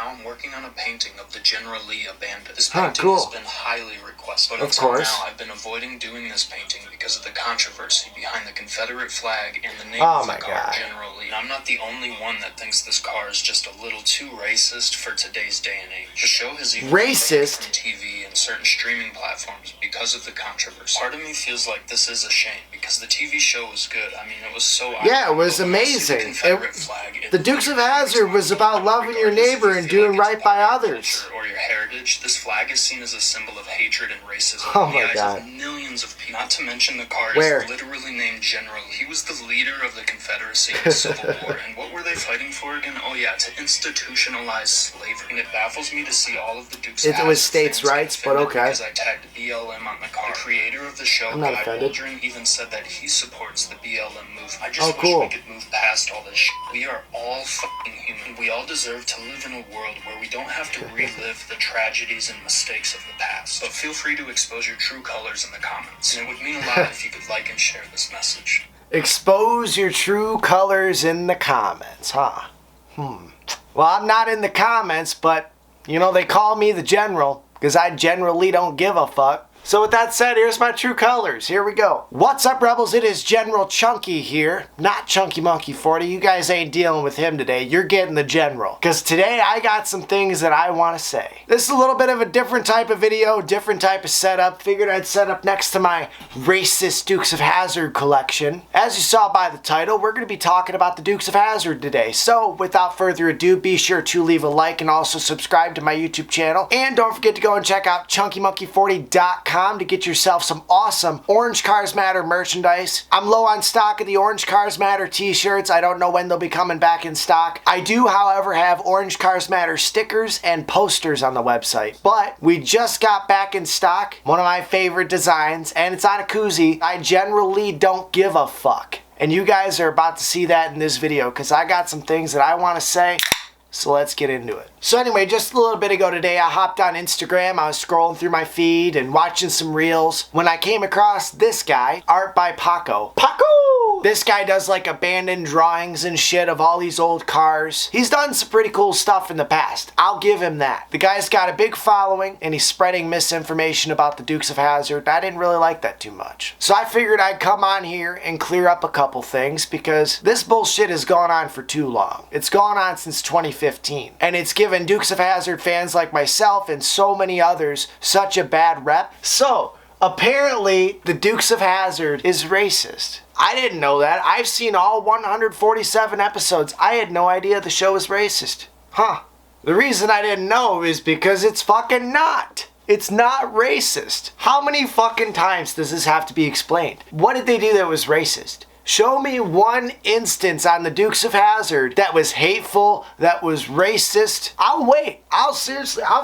now I'm working on a painting of the General Lee abandoned. This painting has been highly requested, but until now I've been avoiding doing this painting because of the controversy behind the Confederate flag and the name of the car, General Lee. And I'm not the only one that thinks this car is just a little too racist for today's day and age. The show has even been racist from TV and certain streaming platforms because of the controversy. Part of me feels like this is a shame because the TV show was good. I mean, it was so it was amazing. The Dukes of Hazzard was about loving your neighbor and doing right by others. Or your heritage. This flag is seen as a symbol of hatred and racism in the eyes of millions of people. Not to mention the car is literally named General Lee. He was the leader of the Confederacy in the Civil War. And what were they fighting for again? Oh yeah, to institutionalize slavery. And it baffles me to see all of the Dukes of Hazzard. It was states' rights, but okay. Because I tagged BLM on the car. The creator of the show, Guy Waldron, even said that he supports the BLM movement. I just wish we could move past all this shit. We are all fucking human. We all deserve to live in a world where we don't have to relive the tragedies and mistakes of the past. But feel free to expose your true colors in the comments. And it would mean a lot if you could like and share this message. Expose your true colors in the comments, huh? Well, I'm not in the comments, but, you know, they call me the General, because I generally don't give a fuck. So with that said, here's my true colors. Here we go. What's up, Rebels? It is General Chunky here. Not Chunky Monkey 40. You guys ain't dealing with him today. You're getting the General. Because today I got some things that I want to say. This is a little bit of a different type of video, different type of setup. Figured I'd set up next to my racist Dukes of Hazzard collection. As you saw by the title, we're going to be talking about the Dukes of Hazzard today. So without further ado, be sure to leave a like and also subscribe to my YouTube channel. And don't forget to go and check out ChunkyMonkey40.com to get yourself some awesome Orange Cars Matter merchandise. I'm low on stock of the Orange Cars Matter t-shirts. I don't know when they'll be coming back in stock. I do, however, have Orange Cars Matter stickers and posters on the website. But we just got back in stock one of my favorite designs, and it's on a koozie. I generally don't give a fuck. And you guys are about to see that in this video because I got some things that I want to say. So let's get into it. So anyway, just a little bit ago today, I hopped on Instagram. I was scrolling through my feed and watching some reels when I came across this guy, ArtByPaco. This guy does like abandoned drawings and shit of all these old cars. He's done some pretty cool stuff in the past. I'll give him that. The guy's got a big following and he's spreading misinformation about the Dukes of Hazzard. I didn't really like that too much. So I figured I'd come on here and clear up a couple things because this bullshit has gone on for too long. It's gone on since 2015. And it's given Dukes of Hazzard fans like myself and so many others such a bad rep. So apparently the Dukes of Hazzard is racist. I didn't know that. I've seen all 147 episodes. I had no idea the show was racist. The reason I didn't know is because it's fucking not. It's not racist. How many fucking times does this have to be explained? What did they do that was racist? Show me one instance on the Dukes of Hazzard that was hateful, that was racist. I'll wait. I'll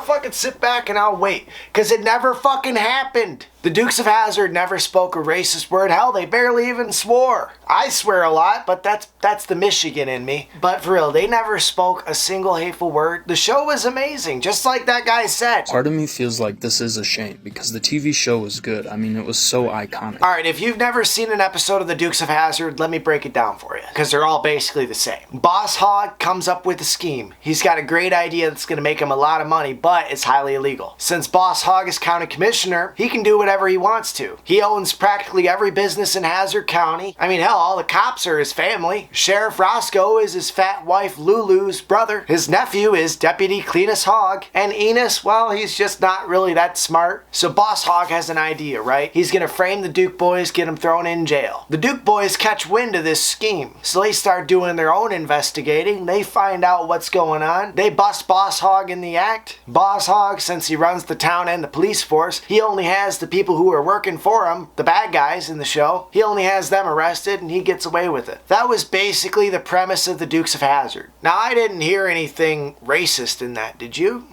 fucking sit back and I'll wait. Because it never fucking happened. The Dukes of Hazzard never spoke a racist word. Hell, they barely even swore. I swear a lot, but that's the Michigan in me. But for real, they never spoke a single hateful word. The show was amazing, just like that guy said. Part of me feels like this is a shame, because the TV show was good. I mean, it was so iconic. Alright, if you've never seen an episode of the Dukes of Hazzard, let me break it down for you, because they're all basically the same. Boss Hogg comes up with a scheme. He's got a great idea that's going to make him a lot of money, but it's highly illegal. Since Boss Hogg is county commissioner, he can do whatever he wants to. He owns practically every business in Hazzard County. I mean, hell, all the cops are his family. Sheriff Roscoe is his fat wife Lulu's brother. His nephew is Deputy Cleanus Hogg. And Enos, well, he's just not really that smart. So Boss Hogg has an idea, right? He's gonna frame the Duke boys, get them thrown in jail. The Duke boys catch wind of this scheme. So they start doing their own investigating. They find out what's going on. They bust Boss Hogg in the act. Boss Hogg, since he runs the town and the police force, he only has the people who are working for him, the bad guys in the show, he only has them arrested and he gets away with it. That was basically the premise of the Dukes of Hazzard. Now, I didn't hear anything racist in that, did you?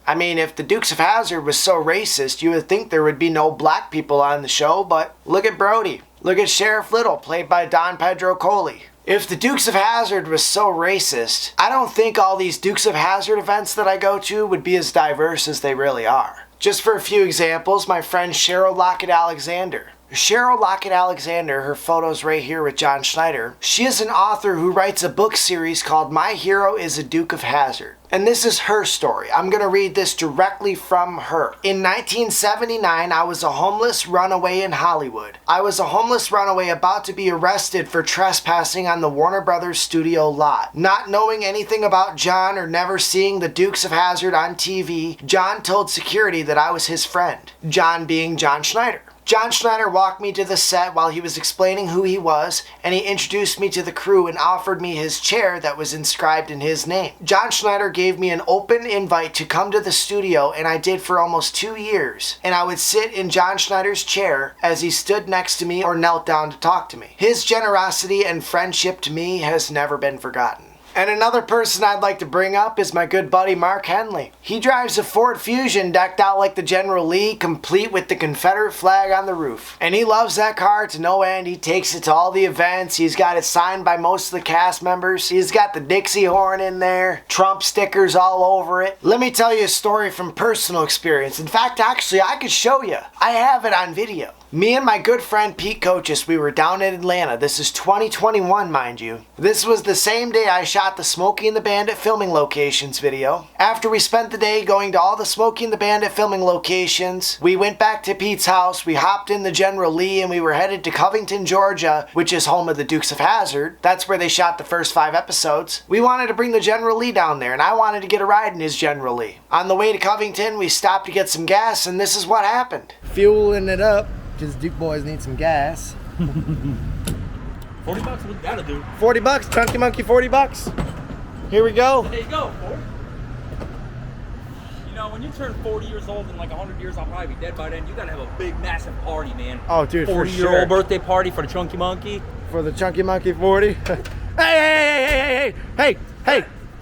I mean, if the Dukes of Hazzard was so racist, you would think there would be no black people on the show, but look at Brody. Look at Sheriff Little, played by Don Pedro Coley. If the Dukes of Hazzard was so racist, I don't think all these Dukes of Hazzard events that I go to would be as diverse as they really are. Just for a few examples, my friend Cheryl Lockett Alexander. Cheryl Lockett-Alexander, her photo's right here with John Schneider. She is an author who writes a book series called My Hero is a Duke of Hazzard. And this is her story. I'm going to read this directly from her. In 1979, I was a homeless runaway in Hollywood. I was a homeless runaway about to be arrested for trespassing on the Warner Brothers studio lot. Not knowing anything about John or never seeing the Dukes of Hazzard on TV, John told security that I was his friend. John being John Schneider. John Schneider walked me to the set while he was explaining who he was, and he introduced me to the crew and offered me his chair that was inscribed in his name. John Schneider gave me an open invite to come to the studio, and I did for almost 2 years. And I would sit in John Schneider's chair as he stood next to me or knelt down to talk to me. His generosity and friendship to me has never been forgotten. And another person I'd like to bring up is my good buddy Mark Henley. He drives a Ford Fusion decked out like the General Lee, complete with the Confederate flag on the roof. And he loves that car to no end. He takes it to all the events. He's got it signed by most of the cast members. He's got the Dixie horn in there, Trump stickers all over it. Let me tell you a story from personal experience. In fact, actually, I could show you. I have it on video. Me and my good friend Pete Coaches, we were down in Atlanta. This is 2021, mind you. This was the same day I shot the Smokey and the Bandit filming locations video. After we spent the day going to all the Smokey and the Bandit filming locations, we went back to Pete's house, we hopped in the General Lee, and we were headed to Covington, Georgia, which is home of the Dukes of Hazzard. That's where they shot the first 5 episodes. We wanted to bring the General Lee down there, and I wanted to get a ride in his General Lee. On the way to Covington, we stopped to get some gas, and this is what happened. Fueling it up. Because Duke boys need some gas. $40, we gotta do. $40, Chunky Monkey, $40. Here we go. There you go, 40. You know, when you turn 40 years old and like 100 years, I'll probably be dead by then. You gotta have a big, massive party, man. Oh, dude, 40-year-old birthday party for the Chunky Monkey. For the Chunky Monkey 40. Hey,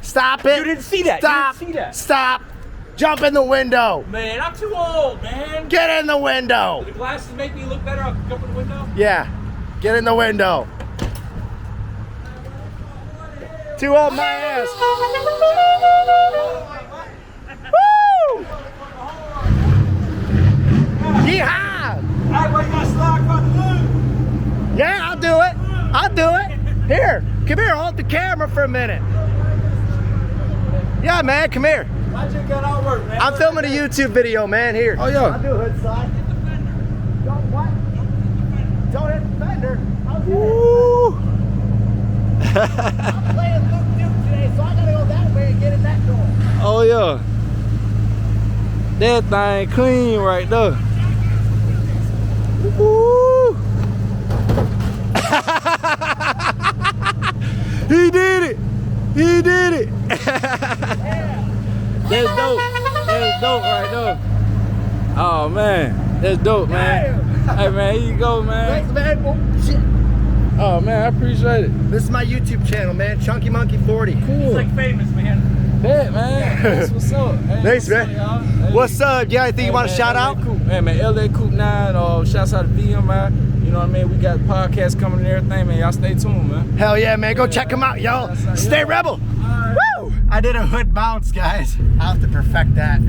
stop it. You didn't see that. Stop. You didn't see that. Stop. Jump in the window. Man, I'm too old, man. Get in the window. Do the glasses make me look better? I'll jump in the window? Yeah, get in the window. Too old, my ass. Woo! Yeehaw! Yeah, I'll do it. I'll do it. Here, come here, hold the camera for a minute. Yeah, man, come here. How'd you get out work, man? I'm filming a YouTube video, man. Here. Oh, yeah. I'll do a hood slide. Don't what? Don't hit the fender. Woo! I'm playing Luke Duke today, so I gotta go that way and get in that door. Oh, yeah. That thing clean right there. Woo! He did it! He did it! Yeah. That's dope. That's dope right there. Oh man, that's dope, man. Hey man, here you go, man. Thanks, man. Oh, shit. Oh man, I appreciate it. This is my YouTube channel, man. Chunky Monkey 40. Cool. It's like famous, man. Bet, man. That's what's up. Hey, Thanks, man. Hey. What's up? Yeah, anything you want to shout LA out? Coop. Hey man, LA Coop 9. Shouts out to VM, man. You know what I mean? We got podcasts coming and everything, man. Y'all stay tuned, man. Hell yeah, man. Go check them out, y'all. Stay rebel. Right. Woo! I did a hood bounce, guys. I'll have to perfect that.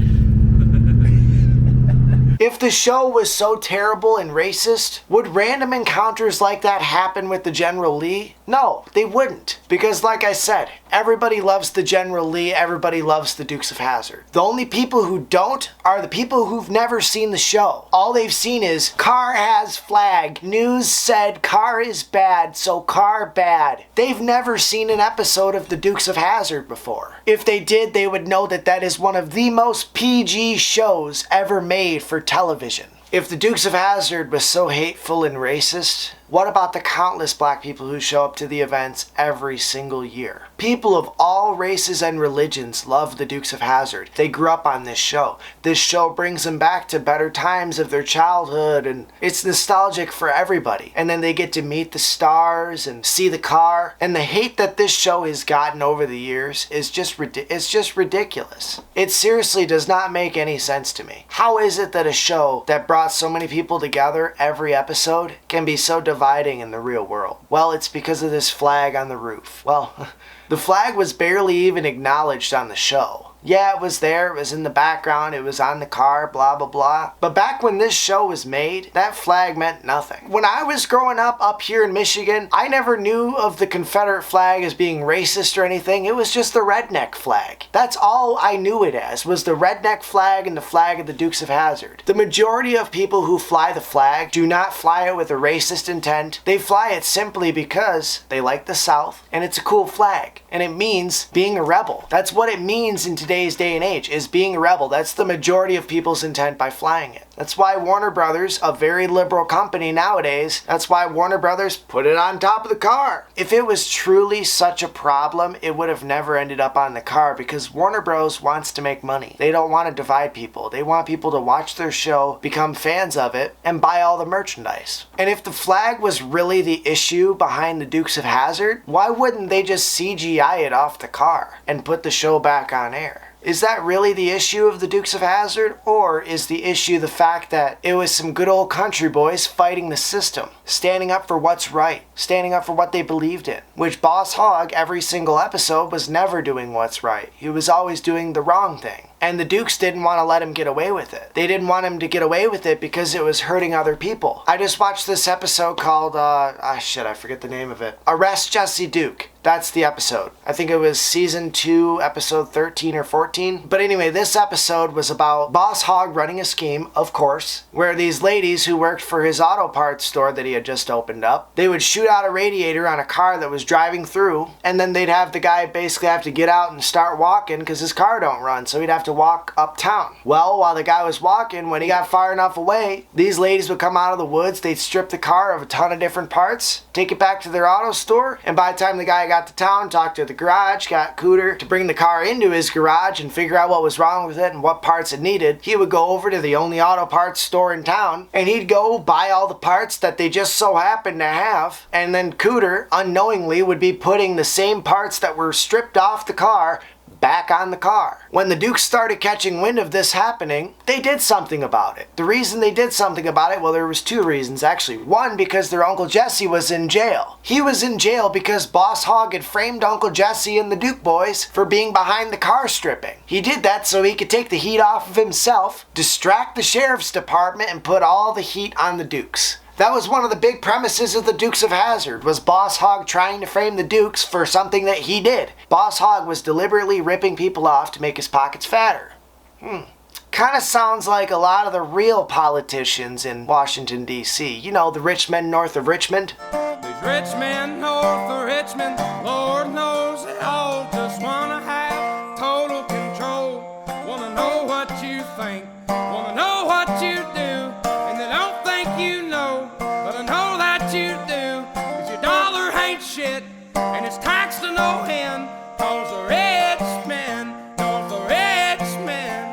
If the show was so terrible and racist, would random encounters like that happen with the General Lee? No, they wouldn't. Because like I said, everybody loves the General Lee, everybody loves the Dukes of Hazzard. The only people who don't are the people who've never seen the show. All they've seen is car has flag, news said car is bad, so car bad. They've never seen an episode of the Dukes of Hazzard before. If they did, they would know that that is one of the most PG shows ever made for television. If the Dukes of Hazzard was so hateful and racist, what about the countless black people who show up to the events every single year? People of all races and religions love the Dukes of Hazzard. They grew up on this show. This show brings them back to better times of their childhood, and it's nostalgic for everybody. And then they get to meet the stars and see the car. And the hate that this show has gotten over the years is just ridiculous. It seriously does not make any sense to me. How is it that a show that brought so many people together every episode can be so dividing in the real world? Well, it's because of this flag on the roof. Well, the flag was barely even acknowledged on the show. Yeah, it was there, it was in the background, it was on the car, blah, blah, blah. But back when this show was made, that flag meant nothing. When I was growing up here in Michigan, I never knew of the Confederate flag as being racist or anything. It was just the redneck flag. That's all I knew it as, was the redneck flag and the flag of the Dukes of Hazzard. The majority of people who fly the flag do not fly it with a racist intent. They fly it simply because they like the South and it's a cool flag. And it means being a rebel. That's what it means in today's day and age, is being a rebel. That's the majority of people's intent by flying it. That's why Warner Brothers, a very liberal company nowadays, that's why Warner Brothers put it on top of the car. If it was truly such a problem, it would have never ended up on the car, because Warner Bros. Wants to make money. They don't want to divide people. They want people to watch their show, become fans of it, and buy all the merchandise. And if the flag was really the issue behind the Dukes of Hazzard, why wouldn't they just CGI it off the car and put the show back on air? Is that really the issue of the Dukes of Hazzard? Or is the issue the fact that it was some good old country boys fighting the system, standing up for what's right, standing up for what they believed in? Which Boss Hogg, every single episode, was never doing what's right. He was always doing the wrong thing. And the Dukes didn't want to let him get away with it. They didn't want him to get away with it because it was hurting other people. I just watched this episode called, I forget the name of it. Arrest Jesse Duke. That's the episode. I think it was season 2, episode 13 or 14. But anyway, this episode was about Boss Hogg running a scheme, of course, where these ladies who worked for his auto parts store that he had just opened up, they would shoot out a radiator on a car that was driving through, and then they'd have the guy basically have to get out and start walking because his car don't run, so he'd have to walk uptown. Well, while the guy was walking, when he got far enough away, these ladies would come out of the woods, they'd strip the car of a ton of different parts, take it back to their auto store, and by the time the guy got to town, talked to the garage, got Cooter to bring the car into his garage and figure out what was wrong with it and what parts it needed, he would go over to the only auto parts store in town, and he'd go buy all the parts that they just so happened to have, and then Cooter, unknowingly, would be putting the same parts that were stripped off the car back on the car. When the Dukes started catching wind of this happening, they did something about it. The reason they did something about it, well, there was 2 reasons actually. One, because their Uncle Jesse was in jail. He was in jail because Boss Hogg had framed Uncle Jesse and the Duke boys for being behind the car stripping. He did that so he could take the heat off of himself, distract the sheriff's department, and put all the heat on the Dukes. That was one of the big premises of the Dukes of Hazzard, was Boss Hogg trying to frame the Dukes for something that he did. Boss Hogg was deliberately ripping people off to make his pockets fatter. Kind of sounds like a lot of the real politicians in Washington, D.C. You know, the rich men north of Richmond. These rich men north of Richmond, Lord knows they all just want to have total control. Want to know what you think, want to know what you do, and they don't think you know, but I know that you do, 'cause your dollar ain't shit, and it's taxed to no end, 'cause the rich men north of Richmond.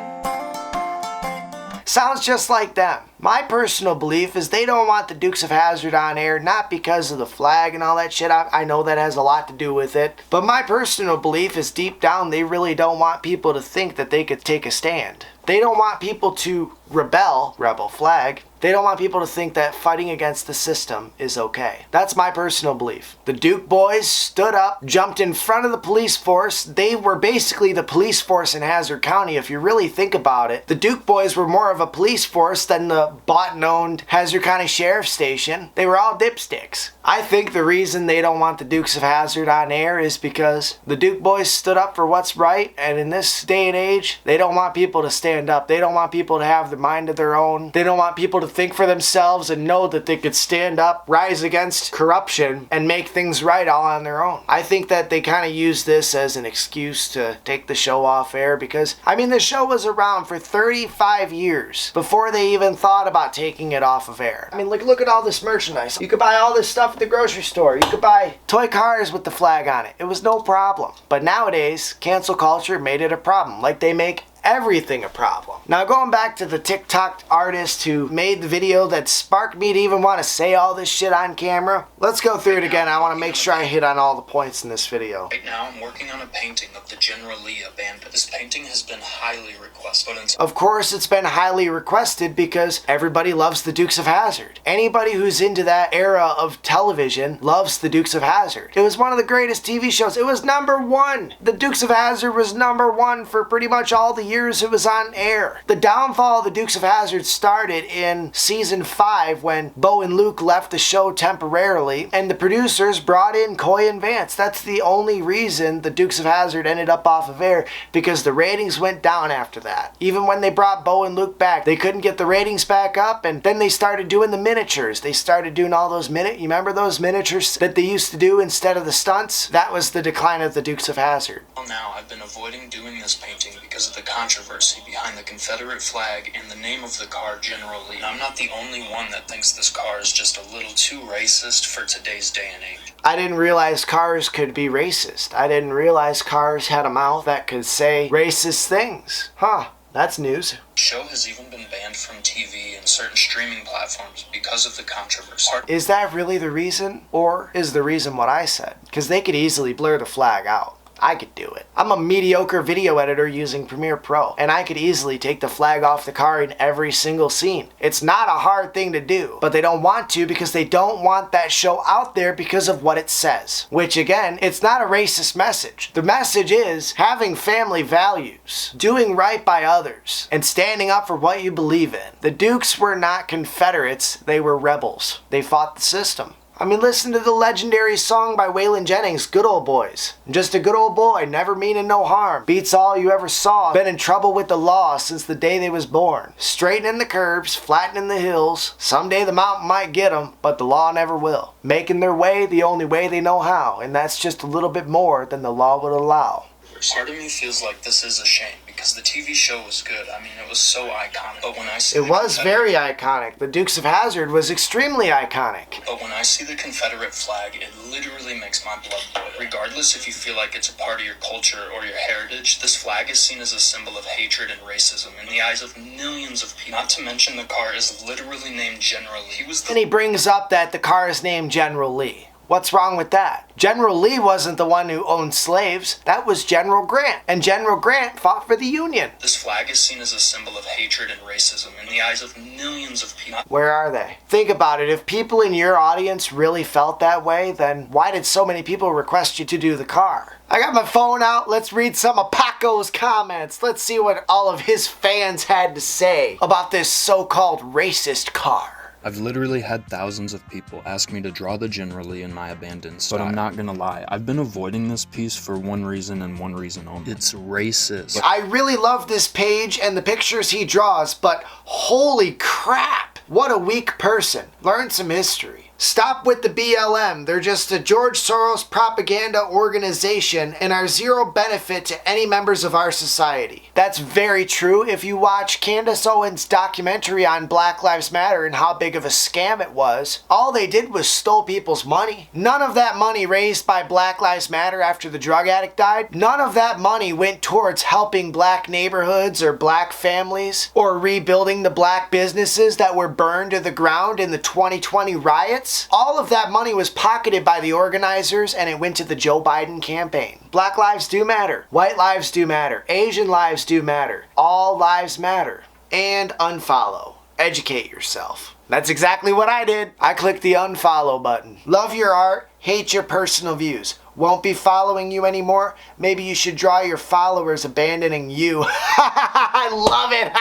Sounds just like them. My personal belief is they don't want the Dukes of Hazzard on air, not because of the flag and all that shit. I know that has a lot to do with it. But my personal belief is deep down they really don't want people to think that they could take a stand. They don't want people to rebel, rebel flag. They don't want people to think that fighting against the system is okay. That's my personal belief. The Duke boys stood up, jumped in front of the police force. They were basically the police force in Hazzard County, if you really think about it. The Duke boys were more of a police force than the bought and owned Hazzard County Sheriff's Station. They were all dipsticks. I think the reason they don't want the Dukes of Hazzard on air is because the Duke boys stood up for what's right, and in this day and age, they don't want people to stand up. They don't want people to have the mind of their own. They don't want people to think for themselves and know that they could stand up, rise against corruption, and make things right all on their own. I think that they kind of use this as an excuse to take the show off air because, I mean, the show was around for 35 years before they even thought about taking it off of air. I mean, look at all this merchandise. You could buy all this stuff at the grocery store. You could buy toy cars with the flag on it. It was no problem. But nowadays, cancel culture made it a problem. Like they make everything a problem. Now going back to the TikTok artist who made the video that sparked me to even want to say all this shit on camera, let's go through it again. I want to make sure I hit on all the points in this video. Right now I'm working on a painting of the General Lee abandoned. This painting has been highly requested. Of course it's been highly requested because everybody loves the Dukes of Hazzard. Anybody who's into that era of television loves the Dukes of Hazzard. It was one of the greatest TV shows. It was #1. The Dukes of Hazzard was #1 for pretty much all the years it was on air. The downfall of the Dukes of Hazzard started in season 5 when Bo and Luke left the show temporarily and the producers brought in Coy and Vance. That's the only reason the Dukes of Hazzard ended up off of air, because the ratings went down after that. Even when they brought Bo and Luke back, they couldn't get the ratings back up, and then they started doing the miniatures. They started doing all those you remember those miniatures that they used to do instead of the stunts? That was the decline of the Dukes of Hazzard. Well, now I've been avoiding doing this painting because of the controversy behind the Confederate flag and the name of the car General Lee. I'm not the only one that thinks this car is just a little too racist for today's day and age. I didn't realize cars could be racist. I didn't realize cars had a mouth that could say racist things. Huh. That's news. The show has even been banned from TV and certain streaming platforms because of the controversy. Is that really the reason? Or is the reason what I said? Because they could easily blur the flag out. I could do it. I'm a mediocre video editor using Premiere Pro, and I could easily take the flag off the car in every single scene. It's not a hard thing to do, but they don't want to because they don't want that show out there because of what it says. Which again, it's not a racist message. The message is having family values, doing right by others, and standing up for what you believe in. The Dukes were not Confederates, they were rebels. They fought the system. I mean, listen to the legendary song by Waylon Jennings, Good Old Boys. Just a good old boy, never meaning no harm. Beats all you ever saw. Been in trouble with the law since the day they was born. Straightening the curbs, flattening the hills. Someday the mountain might get them, but the law never will. Making their way the only way they know how, and that's just a little bit more than the law would allow. Part of me feels like this is a shame because the TV show was good. I mean, it was so iconic. But when I see it was very iconic. The Dukes of Hazzard was extremely iconic. But when I see the Confederate flag, it literally makes my blood boil. Regardless if you feel like it's a part of your culture or your heritage, this flag is seen as a symbol of hatred and racism in the eyes of millions of people. Not to mention the car is literally named General Lee. And he brings up that the car is named General Lee. What's wrong with that? General Lee wasn't the one who owned slaves. That was General Grant. And General Grant fought for the Union. This flag is seen as a symbol of hatred and racism in the eyes of millions of people. Where are they? Think about it. If people in your audience really felt that way, then why did so many people request you to do the car? I got my phone out. Let's read some of Paco's comments. Let's see what all of his fans had to say about this so-called racist car. I've literally had thousands of people ask me to draw the General Lee in my abandoned style. But I'm not gonna lie, I've been avoiding this piece for one reason and one reason only. It's racist. I really love this page and the pictures he draws, but holy crap, what a weak person. Learn some history. Stop with the BLM. They're just a George Soros propaganda organization and are zero benefit to any members of our society. That's very true. If you watch Candace Owens' documentary on Black Lives Matter and how big of a scam it was, all they did was stole people's money. None of that money raised by Black Lives Matter after the drug addict died, none of that money went towards helping black neighborhoods or black families or rebuilding the black businesses that were burned to the ground in the 2020 riots. All of that money was pocketed by the organizers and it went to the Joe Biden campaign. Black lives do matter. White lives do matter. Asian lives do matter. All lives matter. And unfollow. Educate yourself. That's exactly what I did. I clicked the unfollow button. Love your art, hate your personal views. Won't be following you anymore? Maybe you should draw your followers abandoning you. I love it.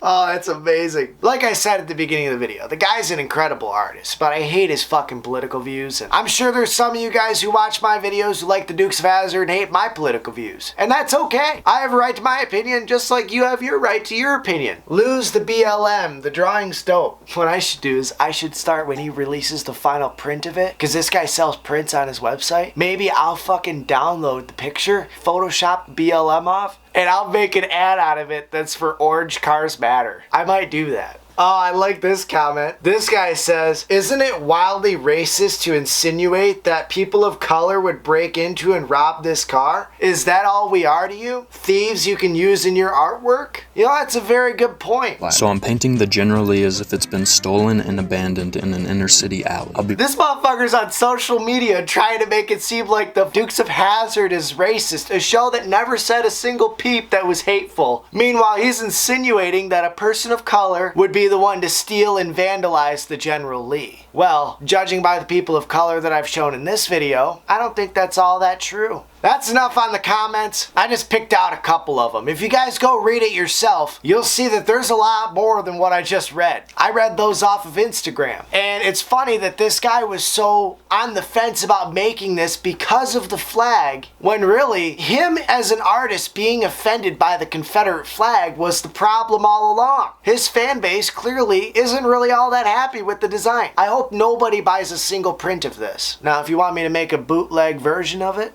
Oh, that's amazing. Like I said at the beginning of the video, the guy's an incredible artist, but I hate his fucking political views. And I'm sure there's some of you guys who watch my videos who like the Dukes of Hazzard and hate my political views. And that's okay. I have a right to my opinion just like you have your right to your opinion. Lose the BLM. The drawing's dope. What I should do is I should start when he releases the final print of it, because this guy sells prints on his website. Maybe I'll fucking download the picture, Photoshop BLM off, and I'll make an ad out of it that's for Orange Cars Matter. I might do that. Oh, I like this comment. This guy says, isn't it wildly racist to insinuate that people of color would break into and rob this car? Is that all we are to you? Thieves you can use in your artwork? You know, that's a very good point. So I'm painting the generally as if it's been stolen and abandoned in an inner city alley. This motherfucker's on social media trying to make it seem like the Dukes of Hazzard is racist, a show that never said a single peep that was hateful. Meanwhile, he's insinuating that a person of color would be the one to steal and vandalize the General Lee. Well, judging by the people of color that I've shown in this video, I don't think that's all that true. That's enough on the comments. I just picked out a couple of them. If you guys go read it yourself, you'll see that there's a lot more than what I just read. I read those off of Instagram. And it's funny that this guy was so on the fence about making this because of the flag, when really, him as an artist being offended by the Confederate flag was the problem all along. His fan base clearly isn't really all that happy with the design. I hope nobody buys a single print of this. Now, if you want me to make a bootleg version of it,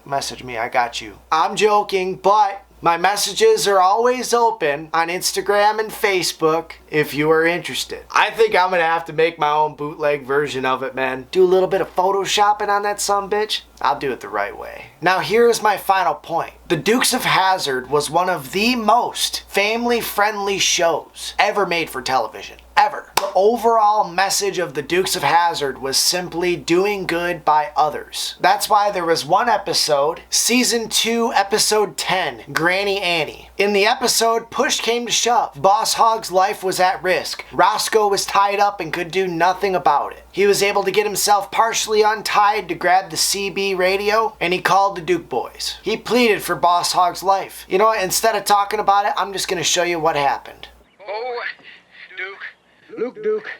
message me, I got you. I'm joking, but my messages are always open on Instagram and Facebook if you are interested. I think I'm gonna have to make my own bootleg version of it, man. Do a little bit of photoshopping on that sumbitch. I'll do it the right way. Now here's my final point. The Dukes of Hazzard was one of the most family-friendly shows ever made for television. Ever. The overall message of the Dukes of Hazzard was simply doing good by others. That's why there was one episode, season 2, episode 10, Granny Annie. In the episode, push came to shove. Boss Hogg's life was at risk. Roscoe was tied up and could do nothing about it. He was able to get himself partially untied to grab the CB radio, and he called the Duke boys. He pleaded for Boss Hogg's life. You know what, instead of talking about it, I'm just gonna show you what happened. Oh, Duke. Luke Duke,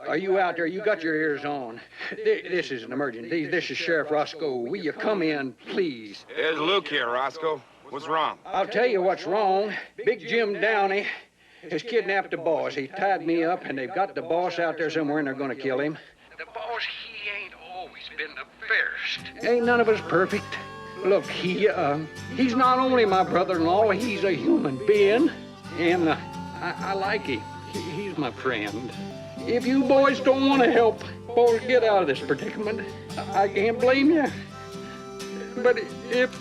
are you out there? You got your ears on. This is an emergency. This is Sheriff Roscoe. Will you come in, please? There's Luke here, Roscoe. What's wrong? I'll tell you what's wrong. Big Jim Downey has kidnapped the boss. He tied me up, and they've got the boss out there somewhere, and they're going to kill him. The boss, he ain't always been the fairest. Ain't none of us perfect. Look, he's not only my brother-in-law, he's a human being, and I like him. He's my friend. If you boys don't want to help boys get out of this predicament, I can't blame you. But if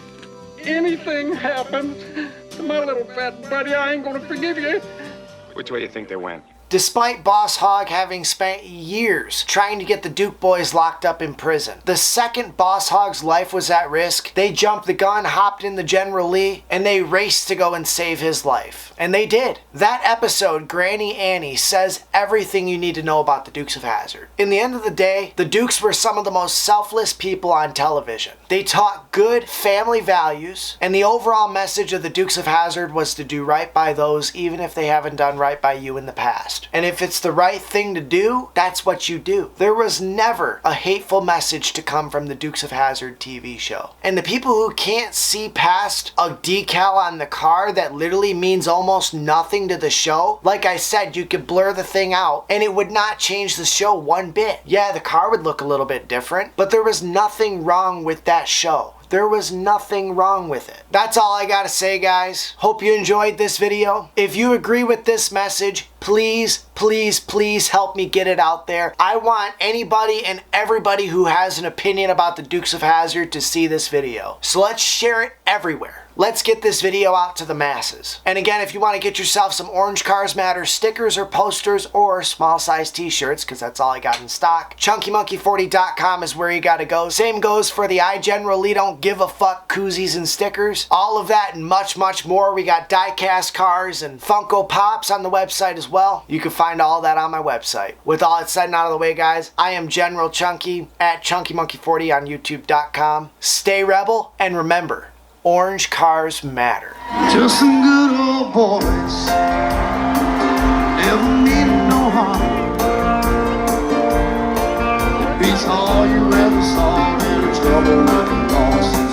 anything happens to my little fat buddy, I ain't gonna forgive you. Which way do you think they went? Despite Boss Hogg having spent years trying to get the Duke boys locked up in prison, the second Boss Hogg's life was at risk, they jumped the gun, hopped in the General Lee, and they raced to go and save his life. And they did. That episode, Granny Annie, says everything you need to know about the Dukes of Hazzard. In the end of the day, the Dukes were some of the most selfless people on television. They taught good family values, and the overall message of the Dukes of Hazzard was to do right by those even if they haven't done right by you in the past. And if it's the right thing to do, that's what you do. There was never a hateful message to come from the Dukes of Hazzard TV show. And the people who can't see past a decal on the car that literally means almost nothing to the show, like I said, you could blur the thing out and it would not change the show one bit. Yeah, the car would look a little bit different, but there was nothing wrong with that show. There was nothing wrong with it. That's all I gotta say, guys. Hope you enjoyed this video. If you agree with this message, please, please, please help me get it out there. I want anybody and everybody who has an opinion about the Dukes of Hazzard to see this video. So let's share it everywhere. Let's get this video out to the masses. And again, if you want to get yourself some Orange Cars Matter stickers or posters or small size t-shirts, because that's all I got in stock, ChunkyMonkey40.com is where you gotta go. Same goes for the I Generally Don't Give a Fuck koozies and stickers. All of that and much, much more. We got die-cast cars and Funko Pops on the website as well. You can find all that on my website. With all that said and out of the way, guys, I am General Chunky at ChunkyMonkey40 on YouTube.com. Stay rebel, and remember, Orange Cars Matter. Just some good old boys, never mean no harm. Beats all you ever saw in a trouble looking lost.